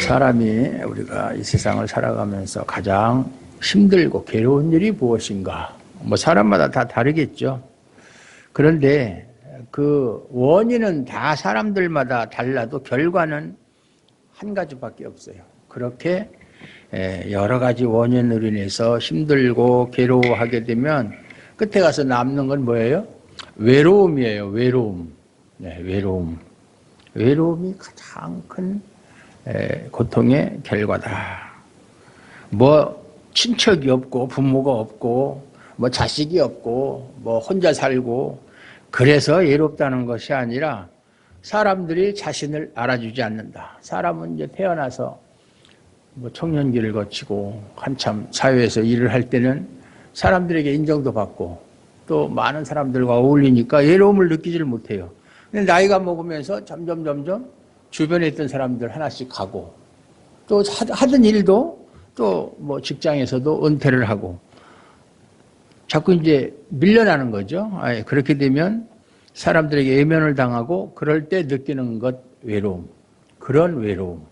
사람이 우리가 이 세상을 살아가면서 가장 힘들고 괴로운 일이 무엇인가? 뭐 사람마다 다 다르겠죠. 그런데 그 원인은 다 사람들마다 달라도 결과는 한 가지밖에 없어요. 그렇게 여러 가지 원인으로 인해서 힘들고 괴로워하게 되면 끝에 가서 남는 건 뭐예요? 외로움이에요. 외로움. 네, 외로움. 외로움이 가장 큰 고통의 결과다. 뭐 친척이 없고 부모가 없고 뭐 자식이 없고 뭐 혼자 살고 그래서 외롭다는 것이 아니라 사람들이 자신을 알아주지 않는다. 사람은 이제 태어나서 뭐 청년기를 거치고 한참 사회에서 일을 할 때는 사람들에게 인정도 받고 또 많은 사람들과 어울리니까 외로움을 느끼지를 못해요. 근데 나이가 먹으면서 점점 주변에 있던 사람들 하나씩 가고 또 하던 일도 또 뭐 직장에서도 은퇴를 하고 자꾸 이제 밀려나는 거죠. 그렇게 되면 사람들에게 외면을 당하고 그럴 때 느끼는 것 외로움. 그런 외로움.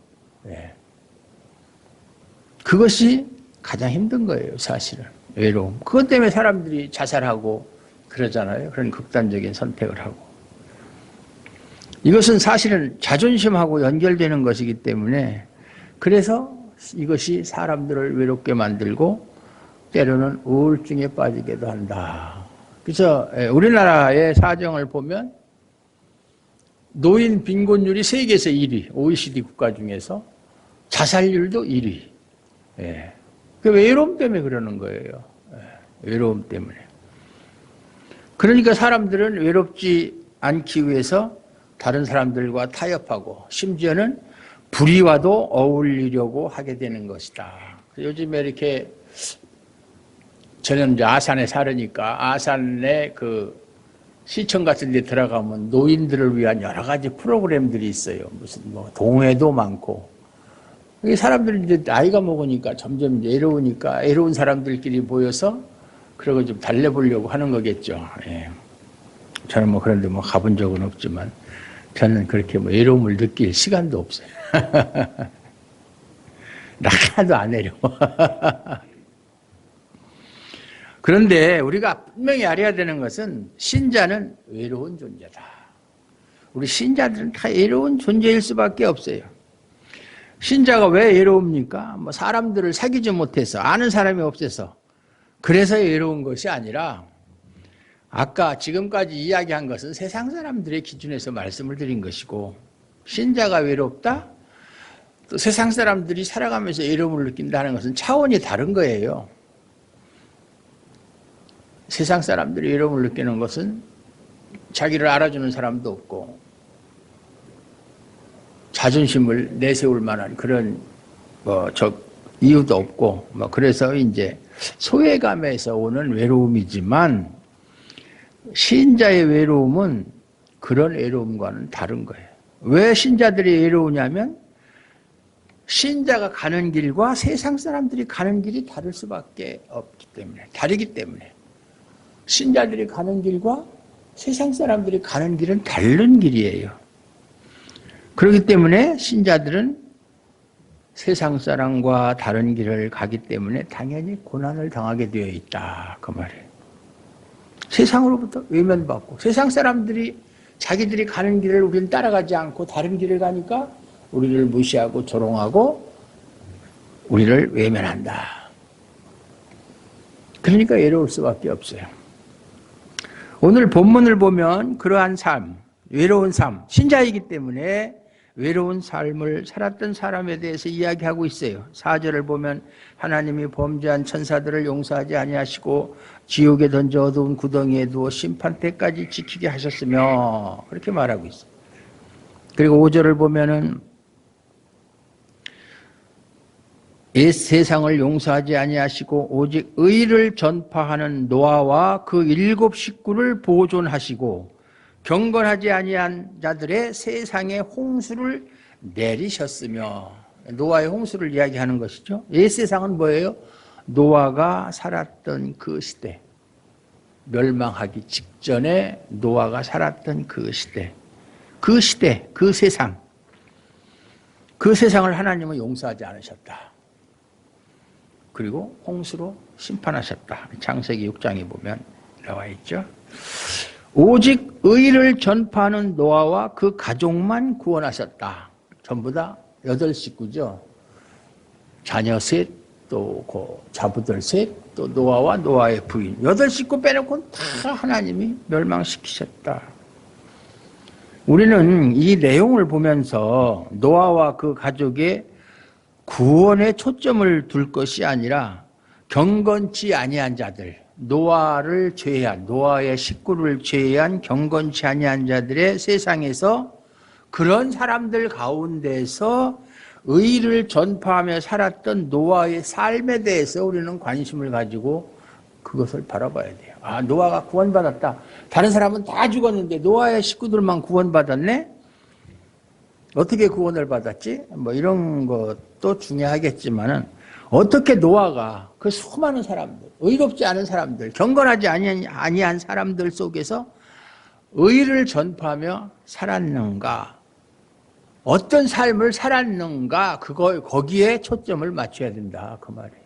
그것이 가장 힘든 거예요, 사실은. 외로움. 그것 때문에 사람들이 자살하고 그러잖아요. 그런 극단적인 선택을 하고. 이것은 사실은 자존심하고 연결되는 것이기 때문에 그래서 이것이 사람들을 외롭게 만들고 때로는 우울증에 빠지게도 한다. 그래서 우리나라의 사정을 보면 노인 빈곤율이 세계에서 1위, OECD 국가 중에서 자살률도 1위. 그 외로움 때문에 그러는 거예요. 외로움 때문에. 그러니까 사람들은 외롭지 않기 위해서 다른 사람들과 타협하고 심지어는 불의와도 어울리려고 하게 되는 것이다. 요즘에 이렇게 저는 이제 아산에 살으니까 아산에 그 시청 같은 데 들어가면 노인들을 위한 여러 가지 프로그램들이 있어요. 무슨 뭐 동회도 많고. 이 사람들이 이제 나이가 먹으니까 점점 외로우니까 외로운 사람들끼리 모여서 그러고 좀 달래보려고 하는 거겠죠. 저는 뭐 그런데 뭐 가본 적은 없지만 저는 그렇게 뭐 외로움을 느낄 시간도 없어요. 나 하나도 안 외로워. 그런데 우리가 분명히 알아야 되는 것은 신자는 외로운 존재다. 우리 신자들은 다 외로운 존재일 수밖에 없어요. 신자가 왜 외로웁니까? 뭐 사람들을 사귀지 못해서 아는 사람이 없어서 그래서 외로운 것이 아니라 아까 지금까지 이야기한 것은 세상 사람들의 기준에서 말씀을 드린 것이고 신자가 외롭다? 또 세상 사람들이 살아가면서 외로움을 느낀다는 것은 차원이 다른 거예요. 세상 사람들이 외로움을 느끼는 것은 자기를 알아주는 사람도 없고 자존심을 내세울 만한 그런 이유도 없고 그래서 이제 소외감에서 오는 외로움이지만 신자의 외로움은 그런 외로움과는 다른 거예요. 왜 신자들이 외로우냐면 신자가 가는 길과 세상 사람들이 가는 길이 다를 수밖에 없기 때문에 다르기 때문에 신자들이 가는 길과 세상 사람들이 가는 길은 다른 길이에요. 그렇기 때문에 신자들은 세상 사람과 다른 길을 가기 때문에 당연히 고난을 당하게 되어 있다. 그 말이에요. 세상으로부터 외면받고 세상 사람들이 자기들이 가는 길을 우리는 따라가지 않고 다른 길을 가니까 우리를 무시하고 조롱하고 우리를 외면한다. 그러니까 외로울 수밖에 없어요. 오늘 본문을 보면 그러한 삶, 외로운 삶, 신자이기 때문에 외로운 삶을 살았던 사람에 대해서 이야기하고 있어요. 4절을 보면 하나님이 범죄한 천사들을 용서하지 아니하시고 지옥에 던져 어두운 구덩이에 두어 심판 때까지 지키게 하셨으며 그렇게 말하고 있어요. 그리고 5절을 보면은 옛 세상을 용서하지 아니하시고 오직 의를 전파하는 노아와 그 7 식구를 보존하시고 경건하지 아니한 자들의 세상에 홍수를 내리셨으며 노아의 홍수를 이야기하는 것이죠. 옛 세상은 뭐예요? 노아가 살았던 그 시대, 멸망하기 직전에 노아가 살았던 그 시대, 그 세상 그 세상을 하나님은 용서하지 않으셨다. 그리고 홍수로 심판하셨다. 창세기 6장에 보면 나와 있죠. 오직 의를 전파하는 노아와 그 가족만 구원하셨다. 전부 다 8식구죠. 자녀 셋, 또 그 자부들 셋, 또 노아와 노아의 부인 8식구 빼놓고는 다 하나님이 멸망시키셨다. 우리는 이 내용을 보면서 노아와 그 가족의 구원에 초점을 둘 것이 아니라 경건치 아니한 자들, 노아를 제외한, 노아의 식구를 제외한 경건치 아니한 자들의 세상에서 그런 사람들 가운데서 의를 전파하며 살았던 노아의 삶에 대해서 우리는 관심을 가지고 그것을 바라봐야 돼요. 아, 노아가 구원받았다. 다른 사람은 다 죽었는데 노아의 식구들만 구원받았네? 어떻게 구원을 받았지? 뭐 이런 것도 중요하겠지만은 어떻게 노아가 그 수많은 사람들, 의롭지 않은 사람들, 경건하지 아니한 사람들 속에서 의를 전파하며 살았는가? 어떤 삶을 살았는가? 거기에 초점을 맞춰야 된다. 그 말이에요.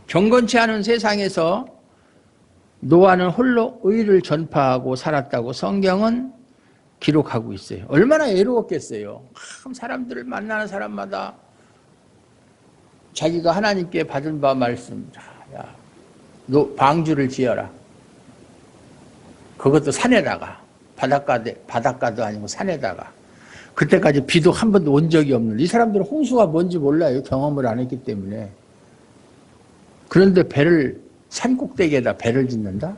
경건치 않은 세상에서 노아는 홀로 의를 전파하고 살았다고 성경은 기록하고 있어요. 얼마나 애로웠겠어요. 참 사람들을 만나는 사람마다 자기가 하나님께 받은 바 말씀, 야, 너 방주를 지어라. 그것도 산에다가, 바닷가도 아니고 산에다가. 그때까지 비도 한 번도 온 적이 없는, 이 사람들은 홍수가 뭔지 몰라요. 경험을 안 했기 때문에. 그런데 산 꼭대기에다 배를 짓는다?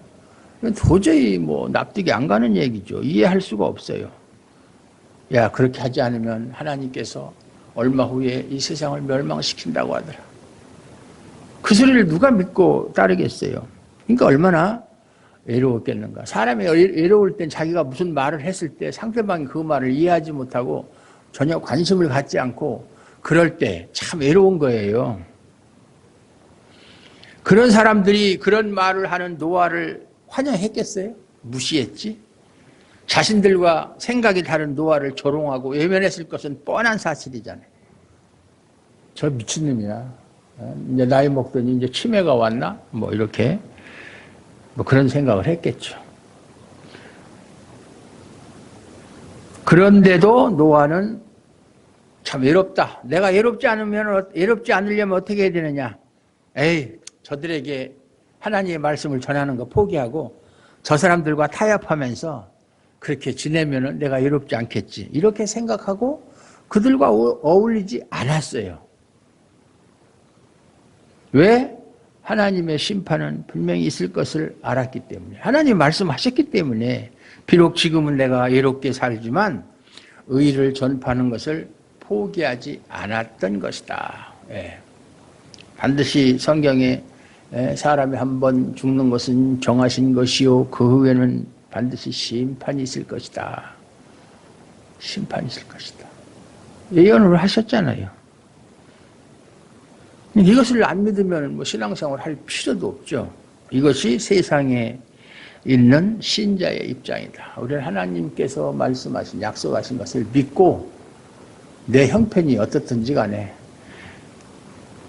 도저히 뭐 납득이 안 가는 얘기죠. 이해할 수가 없어요. 야, 그렇게 하지 않으면 하나님께서 얼마 후에 이 세상을 멸망시킨다고 하더라. 그 소리를 누가 믿고 따르겠어요? 그러니까 얼마나 외로웠겠는가. 사람이 외로울 땐 자기가 무슨 말을 했을 때 상대방이 그 말을 이해하지 못하고 전혀 관심을 갖지 않고 그럴 때 참 외로운 거예요. 그런 사람들이 그런 말을 하는 노아를 환영했겠어요? 무시했지? 자신들과 생각이 다른 노아를 조롱하고 외면했을 것은 뻔한 사실이잖아요. 저 미친놈이야. 이제 나이 먹더니 이제 치매가 왔나? 뭐 이렇게 뭐 그런 생각을 했겠죠. 그런데도 노아는 참 외롭다. 내가 외롭지 않으려면 어떻게 해야 되느냐? 에이, 저들에게 하나님의 말씀을 전하는 거 포기하고 저 사람들과 타협하면서 그렇게 지내면은 내가 외롭지 않겠지. 이렇게 생각하고 그들과 어울리지 않았어요. 왜? 하나님의 심판은 분명히 있을 것을 알았기 때문에. 하나님 말씀하셨기 때문에 비록 지금은 내가 외롭게 살지만 의를 전파하는 것을 포기하지 않았던 것이다. 예. 반드시 성경에 사람이 한 번 죽는 것은 정하신 것이요 그 후에는 반드시 심판이 있을 것이다. 심판이 있을 것이다. 예언을 하셨잖아요. 이것을 안 믿으면 뭐 신앙생활 할 필요도 없죠. 이것이 세상에 있는 신자의 입장이다. 우리는 하나님께서 말씀하신, 약속하신 것을 믿고 내 형편이 어떻든지 간에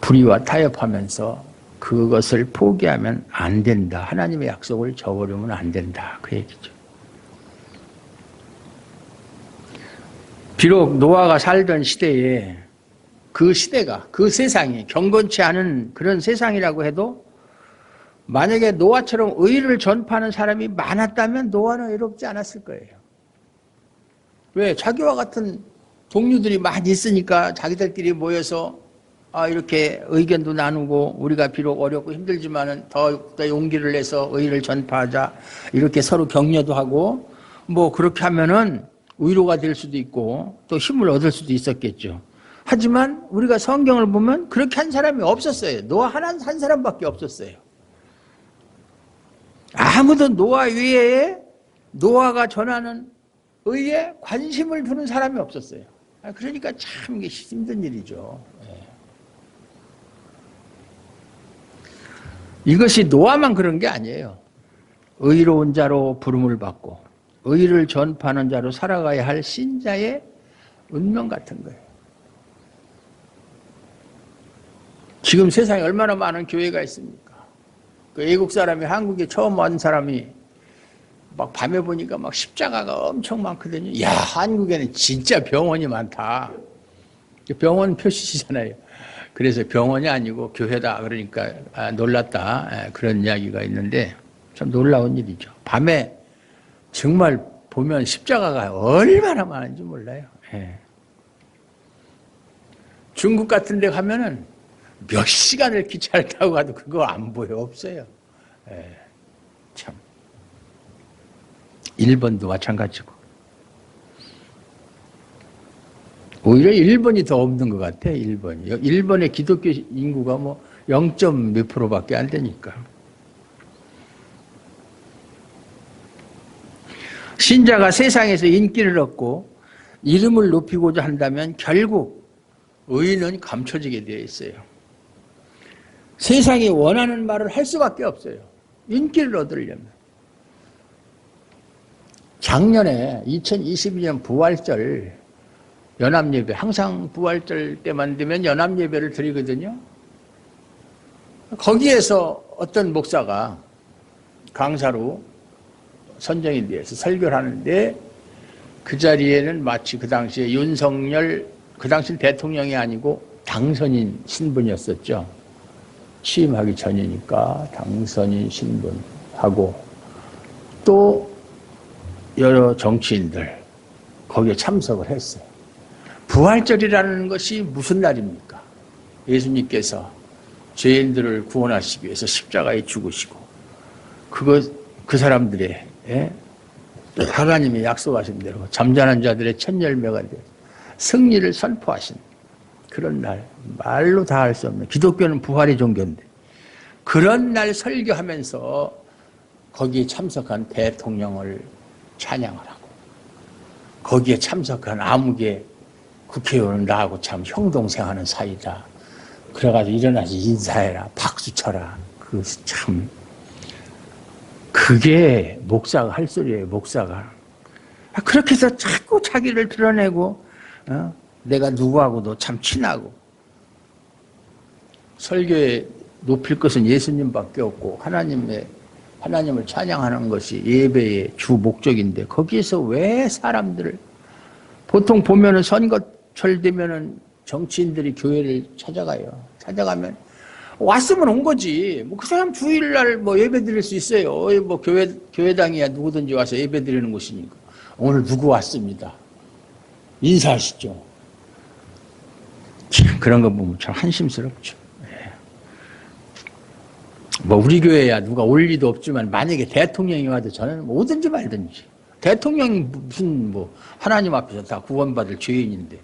불의와 타협하면서 그것을 포기하면 안 된다. 하나님의 약속을 저버리면 안 된다. 그 얘기죠. 비록 노아가 살던 시대에 그 시대가, 그 세상이 경건치 않은 그런 세상이라고 해도 만약에 노아처럼 의를 전파하는 사람이 많았다면 노아는 외롭지 않았을 거예요. 왜? 자기와 같은 동료들이 많이 있으니까 자기들끼리 모여서 이렇게 의견도 나누고 우리가 비록 어렵고 힘들지만은 더욱더 용기를 내서 의를 전파하자. 이렇게 서로 격려도 하고 뭐 그렇게 하면은 위로가 될 수도 있고 또 힘을 얻을 수도 있었겠죠. 하지만 우리가 성경을 보면 그렇게 한 사람이 없었어요. 노아 한 사람밖에 없었어요. 아무도 노아 외에 노아가 전하는 의에 관심을 두는 사람이 없었어요. 그러니까 참 이게 힘든 일이죠. 이것이 노아만 그런 게 아니에요. 의로운 자로 부름을 받고 의를 전파하는 자로 살아가야 할 신자의 운명 같은 거예요. 지금 세상에 얼마나 많은 교회가 있습니까? 그 외국 사람이 한국에 처음 온 사람이 막 밤에 보니까 막 십자가가 엄청 많거든요. 야, 한국에는 진짜 병원이 많다. 병원 표시잖아요. 그래서 병원이 아니고 교회다. 그러니까 놀랐다. 그런 이야기가 있는데 참 놀라운 일이죠. 밤에 정말 보면 십자가가 얼마나 많은지 몰라요. 중국 같은 데 가면은 몇 시간을 기차를 타고 가도 그거 안 보여. 없어요. 참. 일본도 마찬가지고. 오히려 일본이 더 없는 것 같아, 일본이. 일본의 기독교 인구가 뭐 0. 몇 %밖에 안 되니까. 신자가 세상에서 인기를 얻고 이름을 높이고자 한다면 결국 의인은 감춰지게 되어 있어요. 세상이 원하는 말을 할 수밖에 없어요. 인기를 얻으려면. 작년에 2022년 부활절 연합예배, 항상 부활절 때만 되면 연합예배를 드리거든요. 거기에서 어떤 목사가 강사로 선정이 돼서 설교를 하는데 그 자리에는 마치 그 당시에 윤석열, 그 당시는 대통령이 아니고 당선인 신분이었었죠. 취임하기 전이니까 당선인 신분하고 또 여러 정치인들 거기에 참석을 했어요. 부활절이라는 것이 무슨 날입니까? 예수님께서 죄인들을 구원하시기 위해서 십자가에 죽으시고 그 사람들의 하나님이 약속하신 대로 잠자는 자들의 첫 열매가 되어 승리를 선포하신 그런 날, 말로 다 할 수 없는, 기독교는 부활의 종교인데 그런 날 설교하면서 거기에 참석한 대통령을 찬양을 하고 거기에 참석한 아무개 국회의원은 나하고 참 형동생하는 사이다. 그래가지고 일어나서 인사해라, 박수 쳐라. 그게 목사가 할 소리예요, 목사가. 그렇게 해서 자꾸 자기를 드러내고, 내가 누구하고도 참 친하고. 설교에 높일 것은 예수님밖에 없고, 하나님을 찬양하는 것이 예배의 주 목적인데, 거기에서 왜 사람들을, 보통 보면은 선거철 되면은 정치인들이 교회를 찾아가요. 찾아가면, 왔으면 온 거지. 뭐 그 사람 주일날 뭐 예배 드릴 수 있어요. 뭐 교회당이야 누구든지 와서 예배 드리는 곳이니까. 오늘 누구 왔습니다. 인사하시죠. 그런 거 보면 참 한심스럽죠. 뭐 우리 교회야 누가 올 리도 없지만 만약에 대통령이 와도 저는 뭐든지 말든지. 대통령이 무슨 뭐 하나님 앞에서 다 구원받을 죄인인데.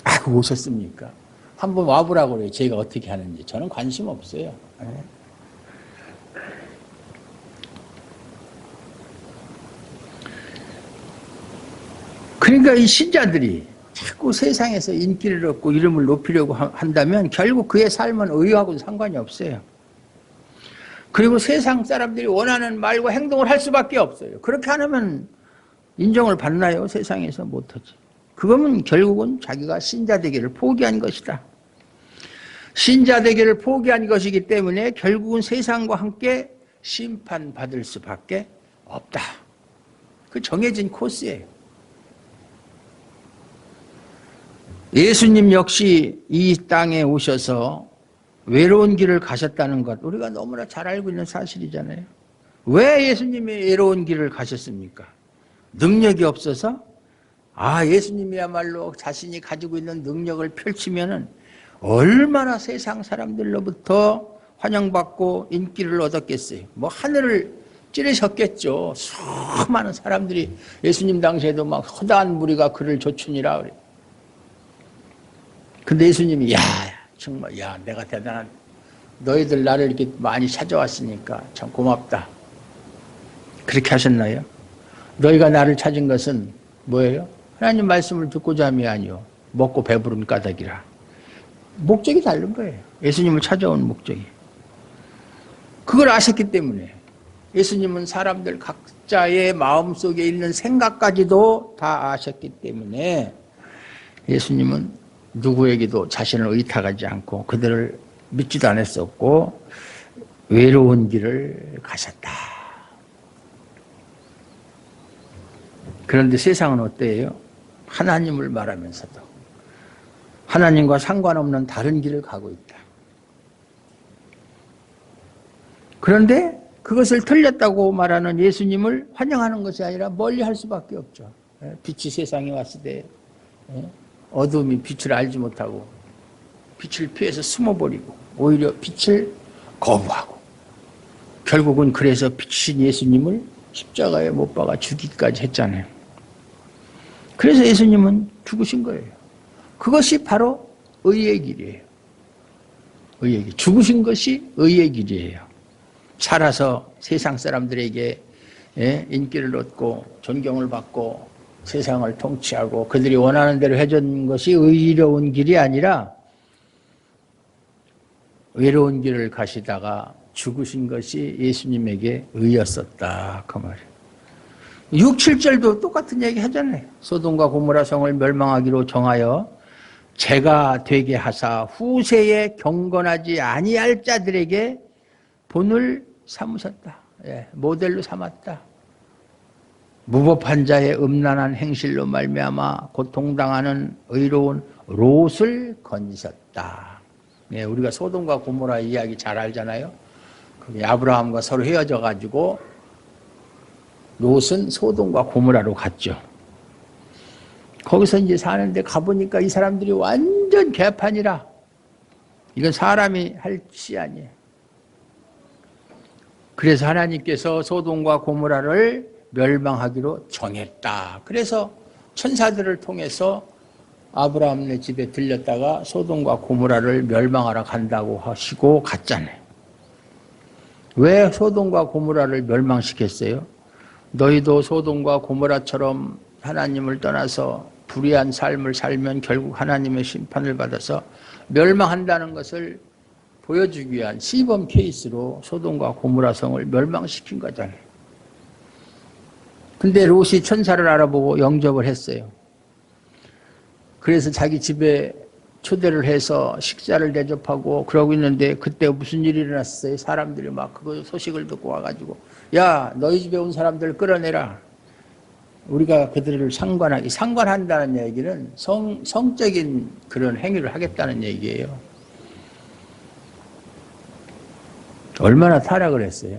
아이고 오셨습니까? 한번 와보라고 그래요. 제가 어떻게 하는지. 저는 관심 없어요. 그러니까 이 신자들이 자꾸 세상에서 인기를 얻고 이름을 높이려고 한다면 결국 그의 삶은 의하고는 상관이 없어요. 그리고 세상 사람들이 원하는 말과 행동을 할 수밖에 없어요. 그렇게 안 하면 인정을 받나요? 세상에서 못하지. 그거면 결국은 자기가 신자 되기를 포기한 것이다. 신자 되기를 포기한 것이기 때문에 결국은 세상과 함께 심판받을 수밖에 없다. 그 정해진 코스예요. 예수님 역시 이 땅에 오셔서 외로운 길을 가셨다는 것 우리가 너무나 잘 알고 있는 사실이잖아요. 왜 예수님이 외로운 길을 가셨습니까? 능력이 없어서? 예수님이야말로 자신이 가지고 있는 능력을 펼치면은 얼마나 세상 사람들로부터 환영받고 인기를 얻었겠어요. 뭐 하늘을 찌르셨겠죠. 수많은 사람들이 예수님 당시에도 막 허다한 무리가 그를 조춘이라 그래요. 근데 예수님이 정말 내가 대단한 너희들 나를 이렇게 많이 찾아왔으니까 참 고맙다. 그렇게 하셨나요? 너희가 나를 찾은 것은 뭐예요? 하나님 말씀을 듣고자 함이 아니요 먹고 배부른 까닭이라. 목적이 다른 거예요. 예수님을 찾아온 목적이. 그걸 아셨기 때문에 예수님은 사람들 각자의 마음속에 있는 생각까지도 다 아셨기 때문에 예수님은 누구에게도 자신을 의탁하지 않고 그들을 믿지도 않았었고 외로운 길을 가셨다. 그런데 세상은 어때요? 하나님을 말하면서도 하나님과 상관없는 다른 길을 가고 있다. 그런데 그것을 틀렸다고 말하는 예수님을 환영하는 것이 아니라 멀리할 수밖에 없죠. 빛이 세상에 왔을 때 어둠이 빛을 알지 못하고 빛을 피해서 숨어버리고 오히려 빛을 거부하고 결국은 그래서 빛이신 예수님을 십자가에 못 박아 죽이기까지 했잖아요. 그래서 예수님은 죽으신 거예요. 그것이 바로 의의 길이에요. 의의 길. 죽으신 것이 의의 길이에요. 살아서 세상 사람들에게 인기를 얻고 존경을 받고 세상을 통치하고 그들이 원하는 대로 해준 것이 의로운 길이 아니라 외로운 길을 가시다가 죽으신 것이 예수님에게 의였었다. 그 말이에요. 6, 7절도 똑같은 얘기 하잖아요. 소돔과 고모라 성을 멸망하기로 정하여 죄가 되게 하사 후세에 경건하지 아니할 자들에게 본을 삼으셨다. 모델로 삼았다. 무법한 자의 음란한 행실로 말미암아 고통당하는 의로운 롯을 건지셨다. 우리가 소돔과 고모라 이야기 잘 알잖아요. 아브라함과 서로 헤어져 가지고 롯은 소돔과 고모라로 갔죠. 거기서 이제 사는데 가보니까 이 사람들이 완전 개판이라. 이건 사람이 할 짓이 아니에요. 그래서 하나님께서 소돔과 고모라를 멸망하기로 정했다. 그래서 천사들을 통해서 아브라함네 집에 들렸다가 소돔과 고모라를 멸망하러 간다고 하시고 갔잖아요. 왜 소돔과 고모라를 멸망시켰어요? 너희도 소돔과 고모라처럼 하나님을 떠나서 불의한 삶을 살면 결국 하나님의 심판을 받아서 멸망한다는 것을 보여주기 위한 시범 케이스로 소돔과 고모라 성을 멸망시킨 거잖아요. 근데 롯이 천사를 알아보고 영접을 했어요. 그래서 자기 집에 초대를 해서 식사를 대접하고 그러고 있는데 그때 무슨 일이 일어났어요? 사람들이 막 그 소식을 듣고 와가지고 야, 너희 집에 온 사람들 끌어내라. 우리가 그들을 상관한다는 얘기는 성적인 그런 행위를 하겠다는 얘기예요. 얼마나 타락을 했어요.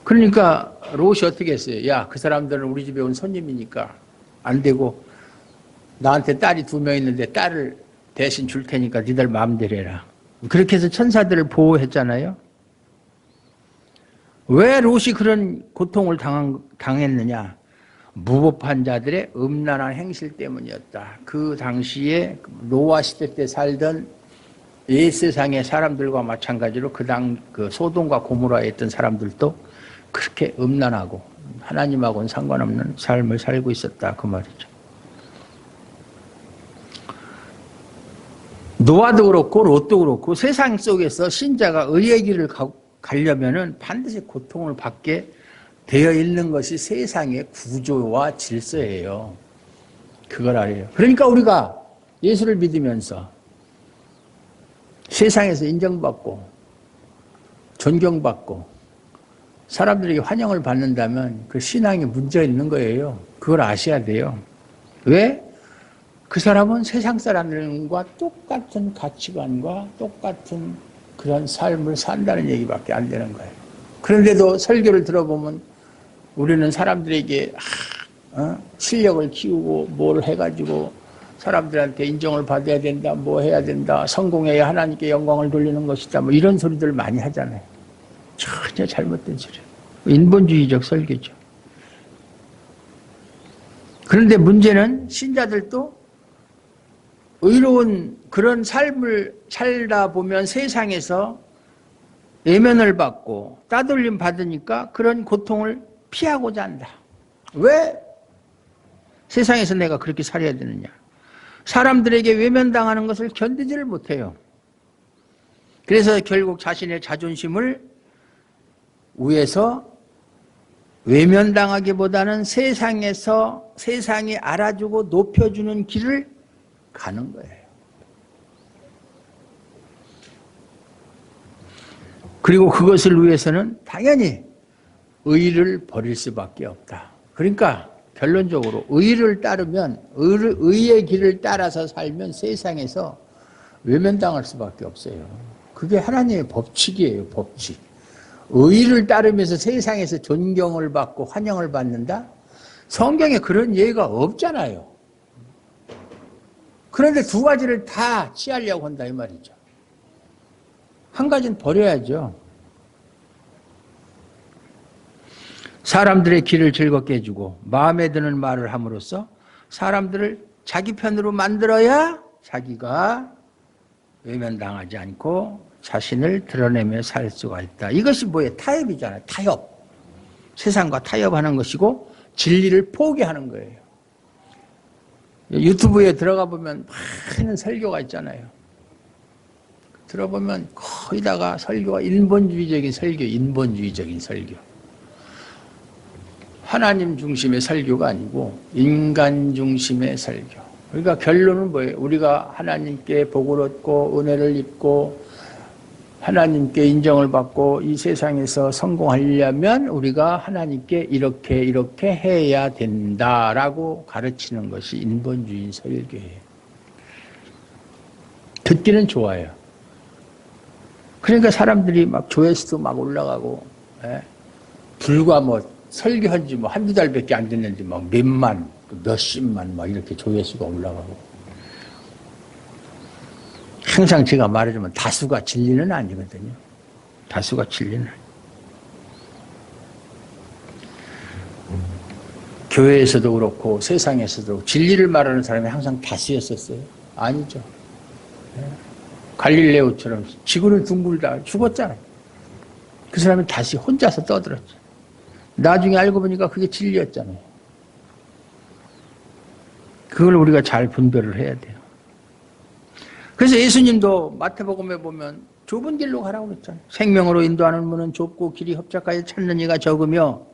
그러니까 롯이 어떻게 했어요? 야, 그 사람들은 우리 집에 온 손님이니까 안 되고 나한테 딸이 2명 있는데 딸을 대신 줄 테니까 니들 마음대로 해라. 그렇게 해서 천사들을 보호했잖아요. 왜 롯이 그런 고통을 당했느냐? 무법한 자들의 음란한 행실 때문이었다. 그 당시에 노아 시대 때 살던 옛세상의 사람들과 마찬가지로 그 소돔과 고모라에 있던 사람들도 그렇게 음란하고 하나님하고는 상관없는 삶을 살고 있었다. 그 말이죠. 노아도 그렇고 롯도 그렇고 세상 속에서 신자가 의의 길을 가려면은 반드시 고통을 받게 되어 있는 것이 세상의 구조와 질서예요. 그걸 알아요. 그러니까 우리가 예수를 믿으면서 세상에서 인정받고 존경받고 사람들에게 환영을 받는다면 그 신앙에 문제가 있는 거예요. 그걸 아셔야 돼요. 왜? 그 사람은 세상 사람들과 똑같은 가치관과 똑같은 그런 삶을 산다는 얘기밖에 안 되는 거예요. 그런데도 설교를 들어보면 우리는 사람들에게 실력을 키우고 뭘 해가지고 사람들한테 인정을 받아야 된다, 뭐 해야 된다, 성공해야 하나님께 영광을 돌리는 것이다, 뭐 이런 소리들을 많이 하잖아요. 전혀 잘못된 소리예요. 인본주의적 설교죠. 그런데 문제는 신자들도 의로운 그런 삶을 살다 보면 세상에서 예면을 받고 따돌림 받으니까 그런 고통을 피하고자 한다. 왜 세상에서 내가 그렇게 살아야 되느냐? 사람들에게 외면당하는 것을 견디지를 못해요. 그래서 결국 자신의 자존심을 위에서 외면당하기보다는 세상이 알아주고 높여주는 길을 가는 거예요. 그리고 그것을 위해서는 당연히 의를 버릴 수밖에 없다. 그러니까 결론적으로 의를 따르면, 의의 길을 따라서 살면 세상에서 외면당할 수밖에 없어요. 그게 하나님의 법칙이에요, 법칙. 의를 따르면서 세상에서 존경을 받고 환영을 받는다? 성경에 그런 예가 없잖아요. 그런데 두 가지를 다 취하려고 한다 이 말이죠. 한 가지는 버려야죠. 사람들의 길을 즐겁게 해주고 마음에 드는 말을 함으로써 사람들을 자기 편으로 만들어야 자기가 외면당하지 않고 자신을 드러내며 살 수가 있다. 이것이 뭐예요? 타협이잖아요. 타협. 세상과 타협하는 것이고 진리를 포기하는 거예요. 유튜브에 들어가 보면 많은 설교가 있잖아요. 들어보면 거의다가 설교가 인본주의적인 설교. 하나님 중심의 설교가 아니고 인간 중심의 설교. 그러니까 결론은 뭐예요? 우리가 하나님께 복을 얻고 은혜를 입고 하나님께 인정을 받고 이 세상에서 성공하려면 우리가 하나님께 이렇게 해야 된다라고 가르치는 것이 인본주의 설교예요. 듣기는 좋아요. 그러니까 사람들이 막 조회수도 막 올라가고, 불과 설교한 지 한두 달밖에 안 됐는데 몇만, 몇십만 이렇게 조회수가 올라가고. 항상 제가 말해주면 다수가 진리는 아니거든요. 다수가 진리는. 교회에서도 그렇고 세상에서도 진리를 말하는 사람이 항상 다수였었어요. 아니죠. 갈릴레오처럼 지구를 둥글다 죽었잖아요. 그 사람이 다시 혼자서 떠들었죠. 나중에 알고 보니까 그게 진리였잖아요. 그걸 우리가 잘 분별을 해야 돼요. 그래서 예수님도 마태복음에 보면 좁은 길로 가라고 그랬잖아요. 생명으로 인도하는 문은 좁고 길이 협착하여 찾는 이가 적으며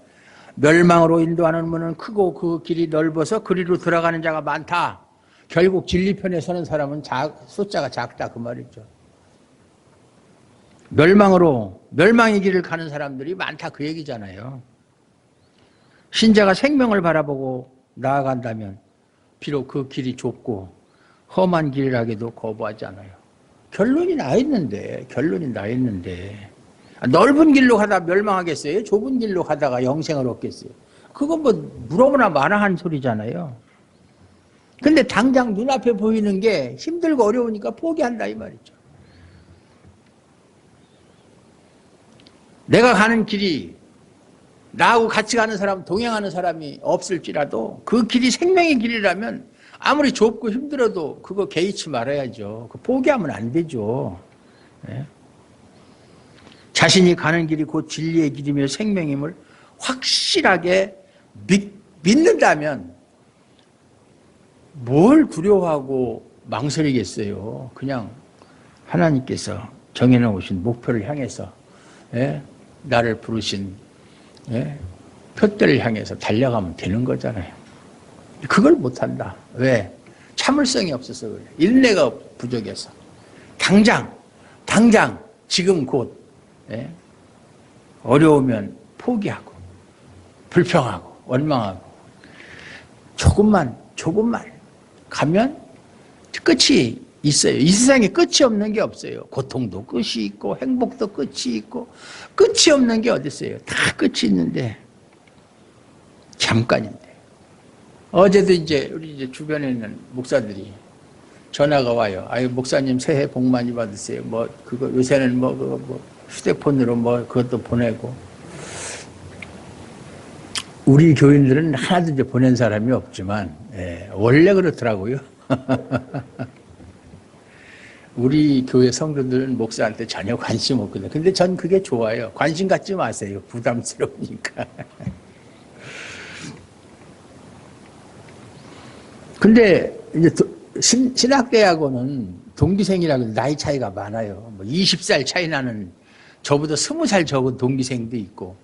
멸망으로 인도하는 문은 크고 그 길이 넓어서 그리로 들어가는 자가 많다. 결국 진리편에 서는 사람은 숫자가 작다 그 말이죠. 멸망의 길을 가는 사람들이 많다 그 얘기잖아요. 신자가 생명을 바라보고 나아간다면 비록 그 길이 좁고 험한 길이라기도 거부하지 않아요. 결론이 나 있는데 넓은 길로 가다 멸망하겠어요? 좁은 길로 가다가 영생을 얻겠어요? 그건 물어보나 마나한 소리잖아요. 근데 당장 눈앞에 보이는 게 힘들고 어려우니까 포기한다 이 말이죠. 내가 가는 길이 나하고 같이 가는 사람, 동행하는 사람이 없을지라도 그 길이 생명의 길이라면 아무리 좁고 힘들어도 그거 개의치 말아야죠. 포기하면 안 되죠. 자신이 가는 길이 곧 진리의 길이며 생명임을 확실하게 믿는다면 뭘 두려워하고 망설이겠어요. 그냥 하나님께서 정해놓으신 목표를 향해서 나를 부르신 표대를 향해서 달려가면 되는 거잖아요. 그걸 못한다. 왜? 참을성이 없어서 그래. 인내가 부족해서. 당장 지금 곧 어려우면 포기하고 불평하고 원망하고 조금만 가면 끝이 있어요. 이 세상에 끝이 없는 게 없어요. 고통도 끝이 있고 행복도 끝이 있고 끝이 없는 게 어디 있어요. 다 끝이 있는데 잠깐인데. 어제도 우리 주변에 있는 목사들이 전화가 와요. 아유 목사님 새해 복 많이 받으세요. 그거 요새는 휴대폰으로 그것도 보내고. 우리 교인들은 하나도 이제 보낸 사람이 없지만 원래 그렇더라고요. 우리 교회 성도들은 목사한테 전혀 관심 없거든요. 근데 전 그게 좋아요. 관심 갖지 마세요. 부담스러우니까. 근데 이제 신학대하고는 동기생이라고 나이 차이가 많아요. 20살 차이 나는 저보다 20살 적은 동기생도 있고,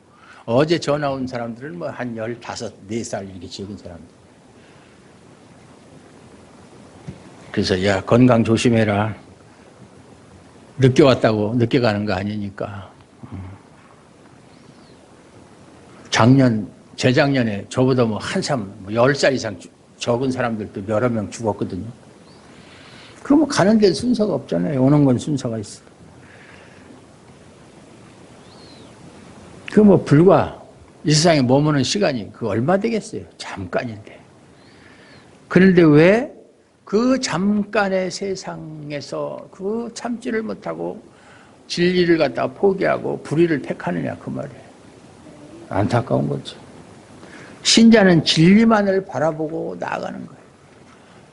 어제 전화 온 사람들은 뭐 한 15, 4살 이렇게 적은 사람들. 그래서 야, 건강 조심해라. 늦게 왔다고 늦게 가는 거 아니니까. 재작년에 저보다 뭐 한참 10살 이상 적은 사람들도 여러 명 죽었거든요. 그럼 가는 데는 순서가 없잖아요. 오는 건 순서가 있어. 그 불과 이 세상에 머무는 시간이 얼마 되겠어요? 잠깐인데. 그런데 왜 그 잠깐의 세상에서 참지를 못하고 진리를 갖다 포기하고 불의를 택하느냐 그 말이에요. 안타까운 거죠. 신자는 진리만을 바라보고 나아가는 거예요.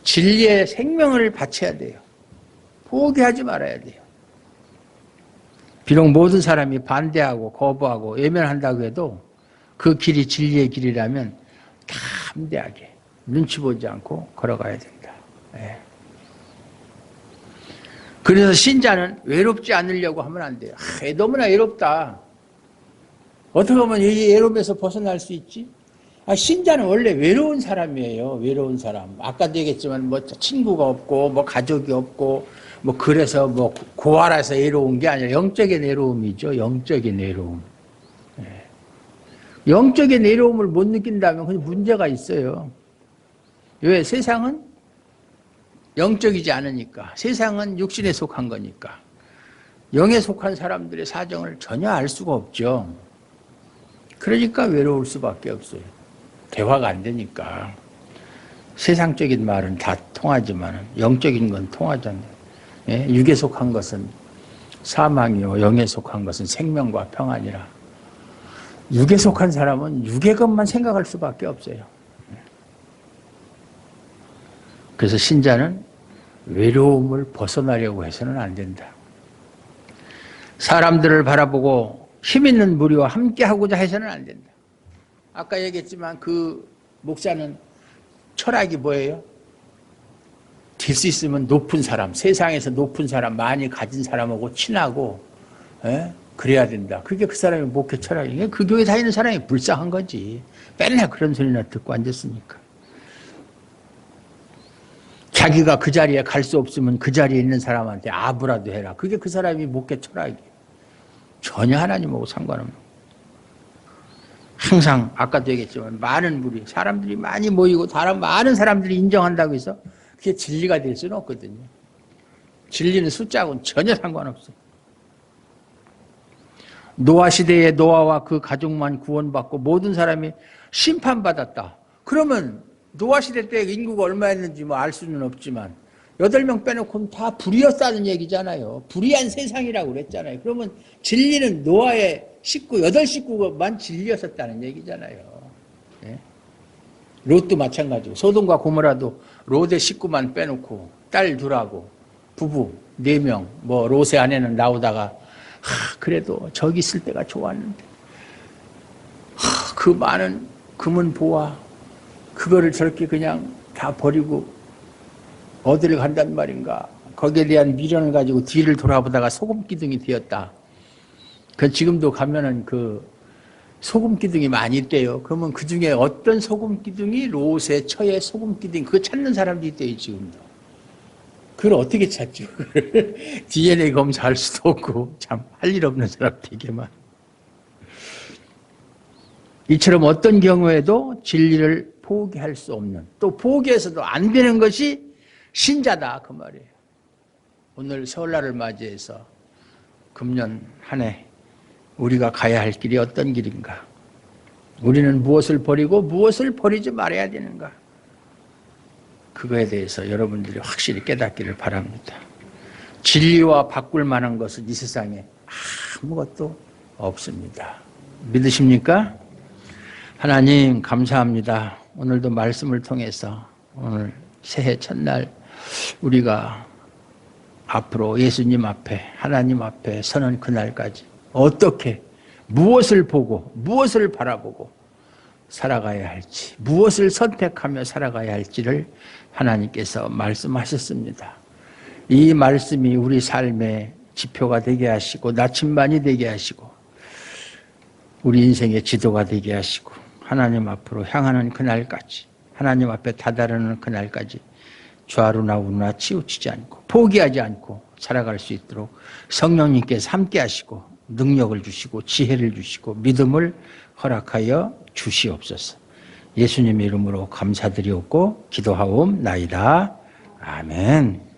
진리의 생명을 바쳐야 돼요. 포기하지 말아야 돼요. 비록 모든 사람이 반대하고 거부하고 외면한다고 해도 그 길이 진리의 길이라면 담대하게 눈치 보지 않고 걸어가야 된다. 네. 그래서 신자는 외롭지 않으려고 하면 안 돼요. 너무나 외롭다. 어떻게 하면 이 외로움에서 벗어날 수 있지? 신자는 원래 외로운 사람이에요. 외로운 사람. 아까도 얘기했지만 친구가 없고 가족이 없고 그래서 고아라서 외로운 게 아니라 영적인 외로움이죠. 영적인 외로움. 네. 영적인 외로움을 못 느낀다면 그냥 문제가 있어요. 왜? 세상은 영적이지 않으니까. 세상은 육신에 속한 거니까. 영에 속한 사람들의 사정을 전혀 알 수가 없죠. 그러니까 외로울 수밖에 없어요. 대화가 안 되니까. 세상적인 말은 다 통하지만 영적인 건 통하잖아요. 예? 육에 속한 것은 사망이요, 영에 속한 것은 생명과 평안이라. 육에 속한 사람은 육의 것만 생각할 수밖에 없어요. 그래서 신자는 외로움을 벗어나려고 해서는 안 된다. 사람들을 바라보고 힘있는 무리와 함께하고자 해서는 안 된다. 아까 얘기했지만 그 목사는 철학이 뭐예요? 될 수 있으면 높은 사람, 세상에서 높은 사람, 많이 가진 사람하고 친하고 그래야 된다. 그게 그 사람의 목회 철학이에요. 그 교회 다니는 사람이 불쌍한 거지. 맨날 그런 소리나 듣고 앉았으니까. 자기가 그 자리에 갈 수 없으면 그 자리에 있는 사람한테 아부라도 해라. 그게 그 사람이 목회 철학이에요. 전혀 하나님하고 상관없는. 항상 아까도 얘기했지만 많은 무리, 사람들이 많이 모이고 많은 사람들이 인정한다고 해서 그게 진리가 될 수는 없거든요. 진리는 숫자하고는 전혀 상관없어요. 노아 시대의 노아와 그 가족만 구원받고 모든 사람이 심판받았다. 그러면 노아 시대 때 인구가 얼마였는지 알 수는 없지만 8명 빼놓고는 다 불의였다는 얘기잖아요. 불의한 세상이라고 그랬잖아요. 그러면 진리는 노아의 식구, 8식구만 진리였었다는 얘기잖아요. 예? 롯도 마찬가지고 소돔과 고모라도 롯의 식구만 빼놓고 딸 둘하고 부부 4명, 롯의 아내는 나오다가 그래도 저기 있을 때가 좋았는데 그 많은 금은 보아 그거를 저렇게 그냥 다 버리고 어디를 간단 말인가. 거기에 대한 미련을 가지고 뒤를 돌아보다가 소금기둥이 되었다. 그 지금도 가면은 그 소금기둥이 많이 있대요. 그러면 그 중에 어떤 소금기둥이 롯의 처의 소금기둥, 그거 찾는 사람도 있대요, 지금도. 그걸 어떻게 찾죠? DNA 검사할 수도 없고, 참, 할 일 없는 사람 되게 많아. 이처럼 어떤 경우에도 진리를 포기할 수 없는, 또 포기해서도 안 되는 것이 신자다, 그 말이에요. 오늘 설날을 맞이해서 금년 한 해 우리가 가야 할 길이 어떤 길인가? 우리는 무엇을 버리고 무엇을 버리지 말아야 되는가? 그거에 대해서 여러분들이 확실히 깨닫기를 바랍니다. 진리와 바꿀 만한 것은 이 세상에 아무것도 없습니다. 믿으십니까? 하나님 감사합니다. 오늘도 말씀을 통해서 오늘 새해 첫날 우리가 앞으로 예수님 앞에 하나님 앞에 서는 그날까지 어떻게 무엇을 보고 무엇을 바라보고 살아가야 할지 무엇을 선택하며 살아가야 할지를 하나님께서 말씀하셨습니다. 이 말씀이 우리 삶의 지표가 되게 하시고 나침반이 되게 하시고 우리 인생의 지도가 되게 하시고 하나님 앞으로 향하는 그날까지 하나님 앞에 다다르는 그날까지 좌루나 우루나 치우치지 않고 포기하지 않고 살아갈 수 있도록 성령님께서 함께 하시고 능력을 주시고 지혜를 주시고 믿음을 허락하여 주시옵소서. 예수님의 이름으로 감사드리옵고 기도하옵나이다. 아멘.